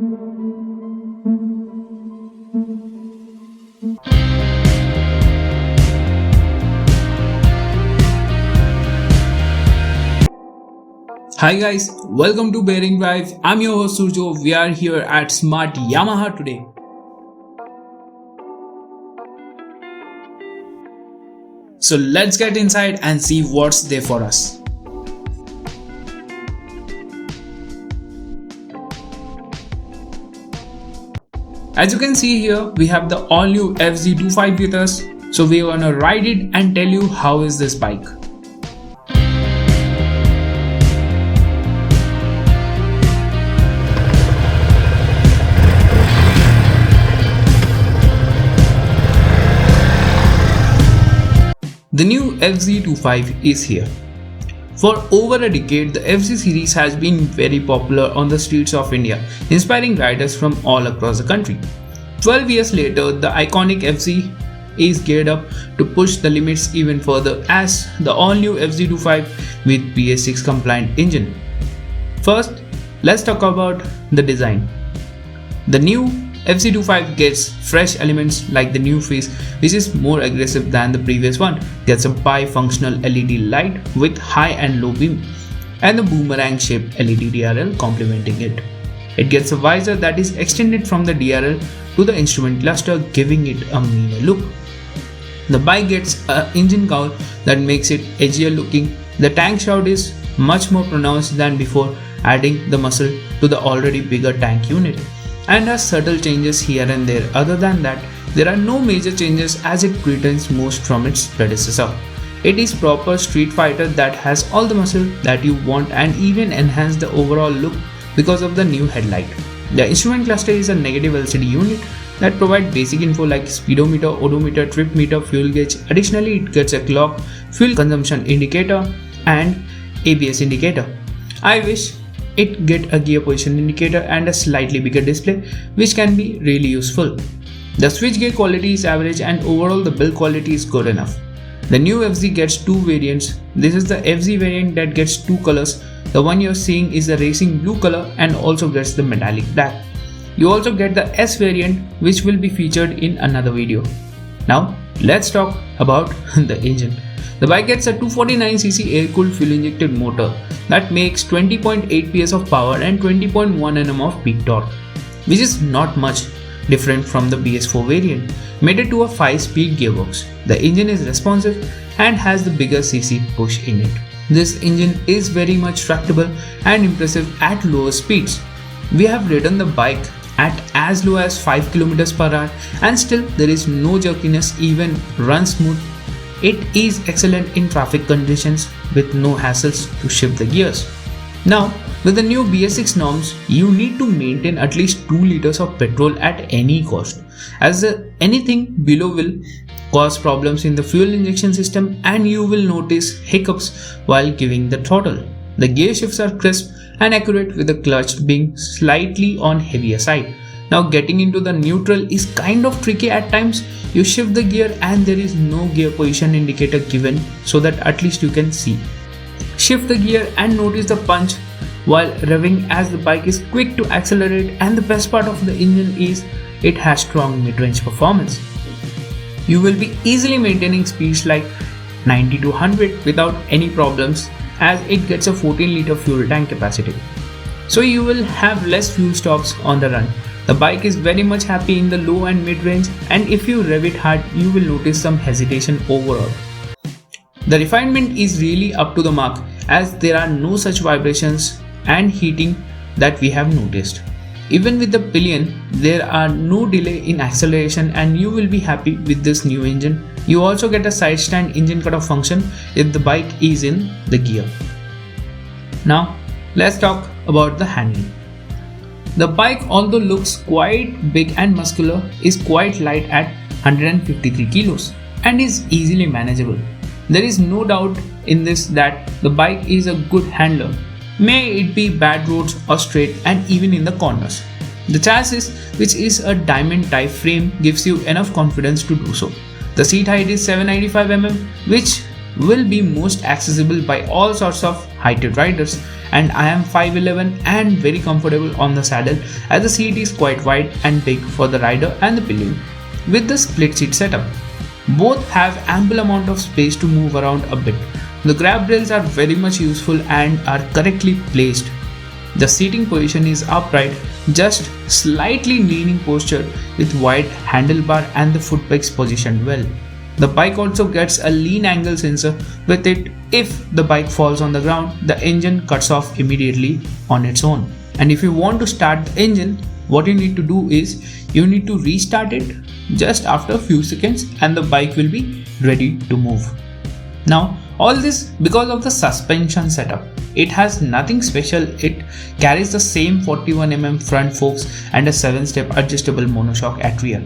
Hi guys, welcome to Bearing Drive. I'm your host Surjo. We are here at Smart Yamaha today. So let's get inside and see what's there for us. As you can see here, we have the all new FZ25 with us. So we're gonna ride it and tell you how is this bike. The new FZ25 is here. For over a decade, the FZ series has been very popular on the streets of India, inspiring riders from all across the country. 12 years later, the iconic FZ is geared up to push the limits even further as the all-new FZ25 with BS6 compliant engine. First, let's talk about the design. The new FZ25 gets fresh elements like the new face, which is more aggressive than the previous one, gets a bi-functional LED light with high and low beam, and the boomerang shaped LED DRL complementing it. It gets a visor that is extended from the DRL to the instrument cluster, giving it a meaner look. The bike gets an engine cowl that makes it edgier looking. The tank shroud is much more pronounced than before, adding the muscle to the already bigger tank unit, and has subtle changes here and there. Other than that, there are no major changes as it retains most from its predecessor. It is proper street fighter that has all the muscle that you want and even enhance the overall look because of the new headlight. The instrument cluster is a negative LCD unit that provides basic info like speedometer, odometer, trip meter, fuel gauge. Additionally, it gets a clock, fuel consumption indicator and ABS indicator. I wish it get a gear position indicator and a slightly bigger display, which can be really useful. The switchgear quality is average and overall the build quality is good enough. The new FZ gets two variants. This is the FZ variant that gets two colors. The one you're seeing is the racing blue color and also gets the metallic black. You also get the S variant, which will be featured in another video. Now let's talk about the engine. The bike gets a 249cc air-cooled fuel-injected motor that makes 20.8 PS of power and 20.1 Nm of peak torque, which is not much different from the BS4 variant, mated to a 5-speed gearbox. The engine is responsive and has the bigger cc push in it. This engine is very much tractable and impressive at lower speeds. We have ridden the bike at as low as 5 km per hour and still there is no jerkiness, even runs smooth. It is excellent in traffic conditions with no hassles to shift the gears. Now, with the new BS6 norms, you need to maintain at least 2 liters of petrol at any cost, as anything below will cause problems in the fuel injection system and you will notice hiccups while giving the throttle. The gear shifts are crisp and accurate with the clutch being slightly on heavier side. Now getting into the neutral is kind of tricky at times. You shift the gear and there is no gear position indicator given so that at least you can see. Shift the gear and notice the punch while revving as the bike is quick to accelerate, and the best part of the engine is it has strong mid-range performance. You will be easily maintaining speeds like 90 to 100 without any problems as it gets a 14-liter fuel tank capacity. So you will have less fuel stops on the run. The bike is very much happy in the low and mid range, and if you rev it hard, you will notice some hesitation overall. The refinement is really up to the mark as there are no such vibrations and heating that we have noticed. Even with the pillion, there are no delay in acceleration and you will be happy with this new engine. You also get a side stand engine cutoff function if the bike is in the gear. Now let's talk about the handling. The bike, although looks quite big and muscular, is quite light at 153 kilos and is easily manageable. There is no doubt in this that the bike is a good handler, may it be bad roads or straight and even in the corners. The chassis, which is a diamond type frame, gives you enough confidence to do so. The seat height is 795 mm, which will be most accessible by all sorts of heighted riders, and I am 5'11" and very comfortable on the saddle as the seat is quite wide and big for the rider and the pillion. With the split seat setup, both have ample amount of space to move around a bit. The grab rails are very much useful and are correctly placed. The seating position is upright, just slightly leaning posture with wide handlebar and the foot pegs positioned well. The bike also gets a lean angle sensor with it. If the bike falls on the ground, the engine cuts off immediately on its own. And if you want to start the engine, what you need to do is you need to restart it just after a few seconds and the bike will be ready to move. Now, all this because of the suspension setup. It has nothing special. It carries the same 41mm front forks and a 7-step adjustable monoshock at rear.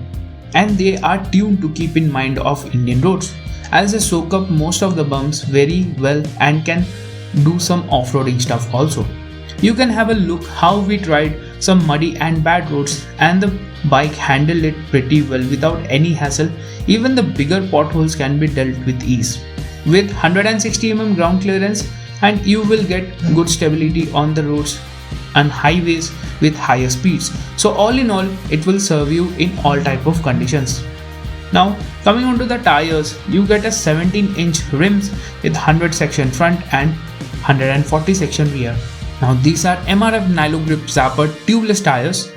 And they are tuned to keep in mind of Indian roads, as they soak up most of the bumps very well and can do some off-roading stuff also. You can have a look how we tried some muddy and bad roads and the bike handled it pretty well without any hassle. Even the bigger potholes can be dealt with ease. With 160mm ground clearance, and you will get good stability on the roads and highways with higher speeds. So all in all, it will serve you in all type of conditions. Now coming on to the tires, you get a 17-inch rims with 100 section front and 140 section rear. Now these are MRF Nilo Grip Zapper tubeless tires.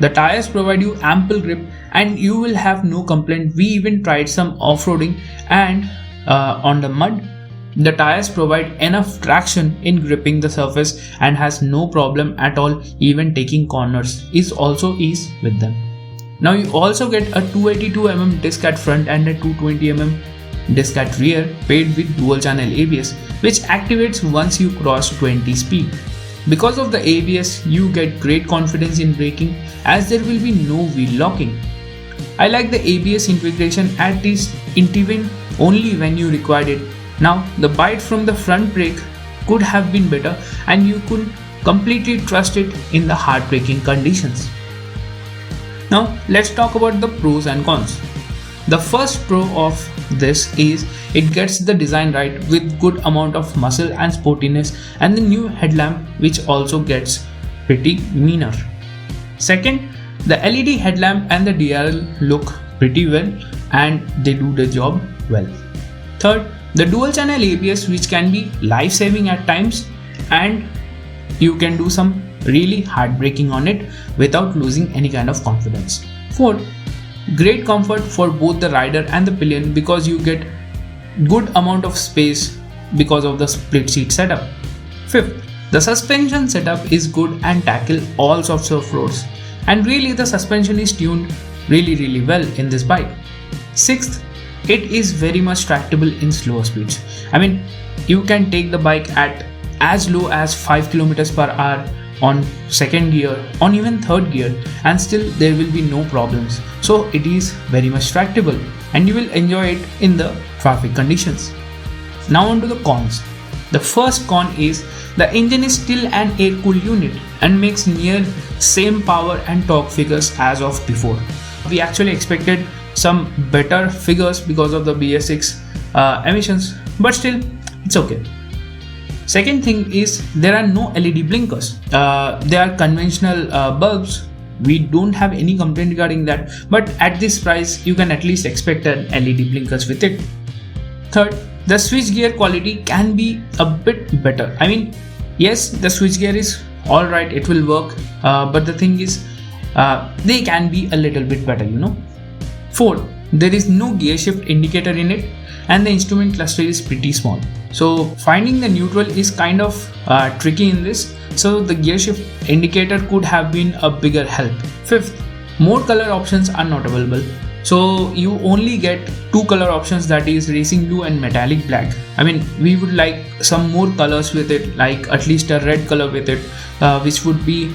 The tires provide you ample grip and you will have no complaint. We even tried some off-roading and on the mud. The tires provide enough traction in gripping the surface and has no problem at all. Even taking corners is also easy with them. Now you also get a 282mm disc at front and a 220mm disc at rear paired with dual channel ABS, which activates once you cross 20 speed. Because of the ABS, you get great confidence in braking as there will be no wheel locking. I like the ABS integration at this intervene only when you required it. Now the bite from the front brake could have been better and you could completely trust it in the hard braking conditions. Now let's talk about the pros and cons. The first pro of this is it gets the design right with good amount of muscle and sportiness, and the new headlamp which also gets pretty meaner. Second, the LED headlamp and the DRL look pretty well and they do the job well. Third, the dual channel ABS which can be life saving at times and you can do some really hard braking on it without losing any kind of confidence. Fourth, great comfort for both the rider and the pillion because you get good amount of space because of the split seat setup. Fifth, the suspension setup is good and tackle all sorts of roads, and really the suspension is tuned really well in this bike. Sixth, it is very much tractable in slower speeds. I mean, you can take the bike at as low as 5 km per hour on second gear, on even third gear, and still there will be no problems. So it is very much tractable and you will enjoy it in the traffic conditions. Now on to the cons. The first con is the engine is still an air-cooled unit and makes near same power and torque figures as of before. We actually expected some better figures because of the BS6 emissions, but still it's okay. Second thing is there are no LED blinkers. They are conventional bulbs. We don't have any complaint regarding that, but at this price you can at least expect an LED blinkers with it. Third, the switch gear quality can be a bit better. I mean, yes, the switch gear is alright, it will work, but the thing is they can be a little bit better, you know. Fourth, there is no gear shift indicator in it and the instrument cluster is pretty small. So finding the neutral is kind of tricky in this. So the gear shift indicator could have been a bigger help. Fifth, more color options are not available. So you only get two color options, that is racing blue and metallic black. I mean, we would like some more colors with it, like at least a red color with it, which would be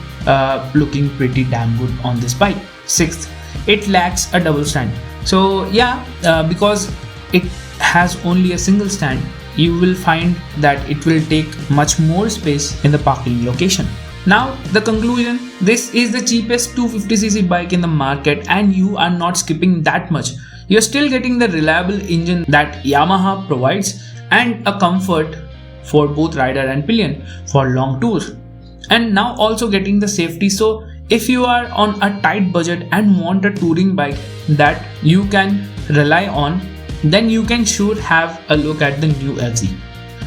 looking pretty damn good on this bike. Sixth, it lacks a double stand. So yeah, because it has only a single stand, you will find that it will take much more space in the parking location. Now the conclusion, this is the cheapest 250cc bike in the market and you are not skipping that much. You're still getting the reliable engine that Yamaha provides and a comfort for both rider and pillion for long tours. And now also getting the safety. So if you are on a tight budget and want a touring bike that you can rely on, then you can sure have a look at the new FZ.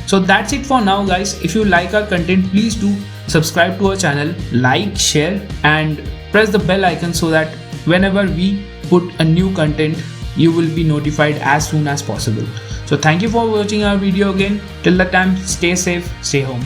So that's it for now guys. If you like our content, please do subscribe to our channel, like, share and press the bell icon so that whenever we put a new content, you will be notified as soon as possible. So thank you for watching our video again. Till the time, stay safe, stay home.